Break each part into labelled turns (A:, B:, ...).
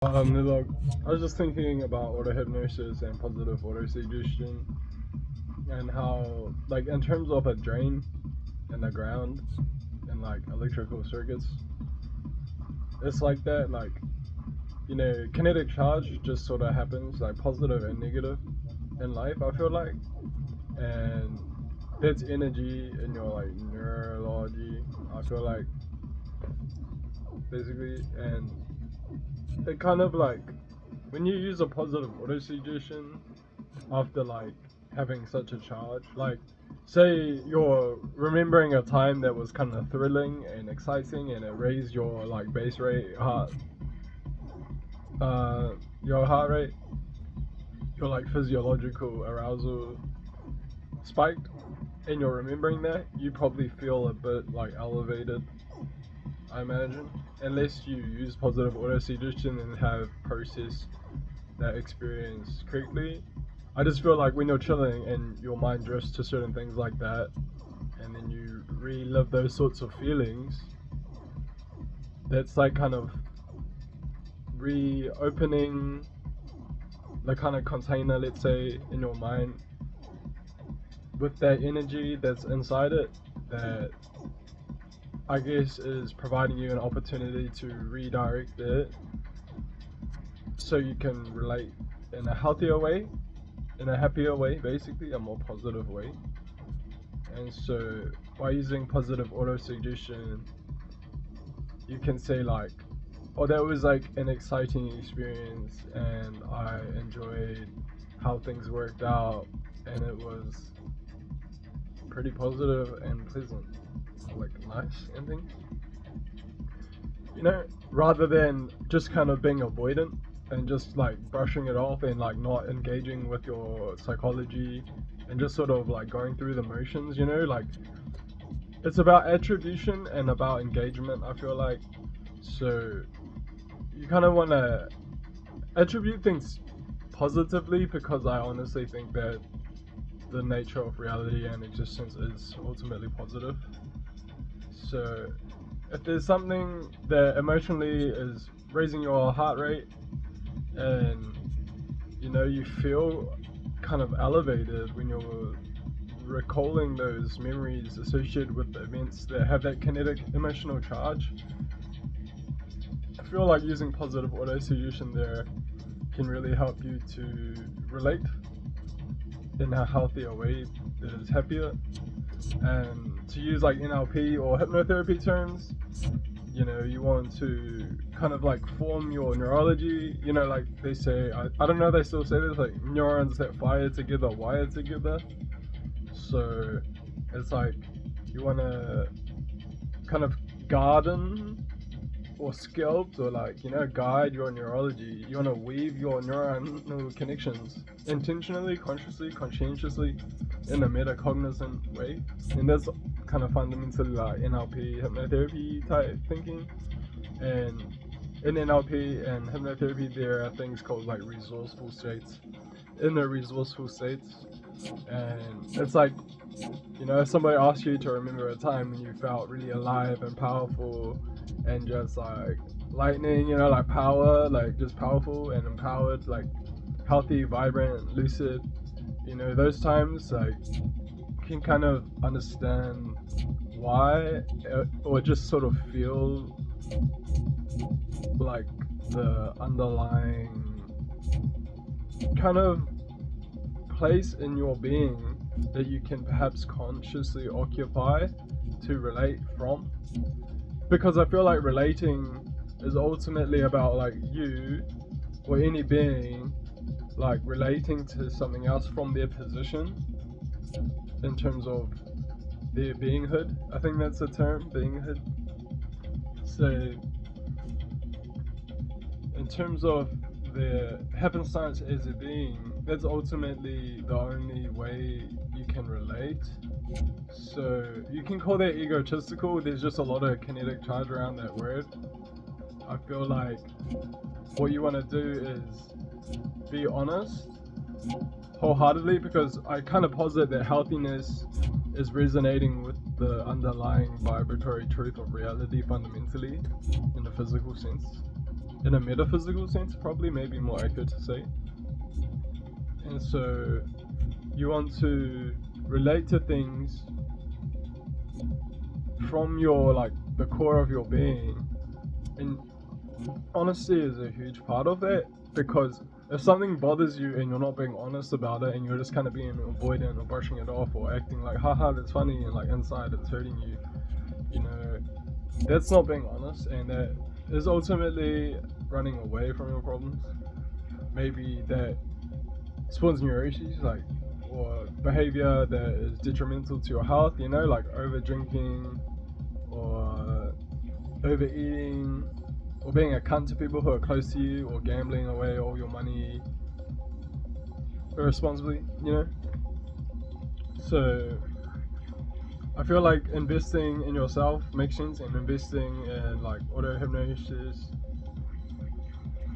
A: Look, I was just thinking about auto hypnosis and positive auto suggestion, and how, like, in terms of a drain and the ground and like electrical circuits, it's like that. Like, kinetic charge just sort of happens, like positive and negative in life. I feel like, and that's energy in your like neurology. I feel like basically, and it kind of like when you use a positive auto suggestion after like having such a charge, like say you're remembering a time that was kind of thrilling and exciting and it raised your like base rate your heart rate, your like physiological arousal spiked, and you're remembering that, you probably feel a bit like elevated, I imagine, unless you use positive auto suggestion and have processed that experience correctly. I just feel like when you're chilling and your mind drifts to certain things like that, and then you relive those sorts of feelings, that's like kind of reopening the kind of container, let's say, in your mind with that energy that's inside it, that I guess is providing you an opportunity to redirect it so you can relate in a healthier way, in a happier way, basically, a more positive way. And so by using positive auto suggestion, you can say like, oh, that was like an exciting experience and I enjoyed how things worked out and it was pretty positive and pleasant, like nice and things. Rather than just kind of being avoidant and just like brushing it off and like not engaging with your psychology and just sort of like going through the motions, like it's about attribution and about engagement, I feel like. So you kind of want to attribute things positively, because I honestly think that the nature of reality and existence is ultimately positive. So if there's something that emotionally is raising your heart rate and you feel kind of elevated when you're recalling those memories associated with the events that have that kinetic emotional charge, I feel like using positive auto suggestion there can really help you to relate in a healthier way that is happier. And to use like NLP or hypnotherapy terms, you want to kind of like form your neurology, like they say, I don't know if they still say this, like neurons that fire together wire together. So it's like you want to kind of garden or sculpt or like guide your neurology. You want to weave your neuronal connections intentionally, consciously, conscientiously, in a metacognizant way, and that's kind of fundamentally like NLP hypnotherapy type thinking. And in NLP and hypnotherapy there are things called like resourceful states, inner resourceful states. And it's like, if somebody asks you to remember a time when you felt really alive and powerful and just like lightning, like power, like just powerful and empowered, like healthy, vibrant, lucid, those times, like you can kind of understand why, or just sort of feel like the underlying kind of place in your being that you can perhaps consciously occupy to relate from. Because I feel like relating is ultimately about like you or any being like relating to something else from their position in terms of their beinghood. I think that's the term, beinghood. So in terms of their happenstance as a being, that's ultimately the only way you can relate. So you can call that egotistical. There's just a lot of kinetic charge around that word. I feel like what you want to do is be honest wholeheartedly, because I kind of posit that healthiness is resonating with the underlying vibratory truth of reality fundamentally in the physical sense. in a metaphysical sense, probably, maybe more accurate to say. And so you want to relate to things from your, like, the core of your being. And honesty is a huge part of that, because if something bothers you and you're not being honest about it and you're just kind of being avoidant or brushing it off or acting like haha that's funny and like inside it's hurting you, you know, that's not being honest, and that is ultimately running away from your problems. Maybe that spawns neuroses, like, or behavior that is detrimental to your health, you know, like over drinking or overeating, or being a cunt to people who are close to you, or gambling away all your money irresponsibly, you know. So I feel like investing in yourself makes sense, and investing in like auto hypnosis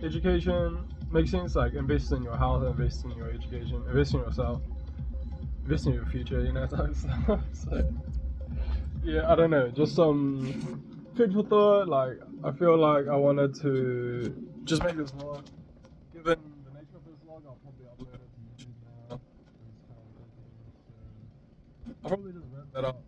A: education makes sense. Like, invest in your health, invest in your education, invest in yourself, invest in your future, you know, type of stuff. So yeah, I don't know, just some food for thought. Like, I feel like I wanted to just make this vlog. Given the nature of this vlog, I'll probably upload it to YouTube now. I'll probably just wrap that up.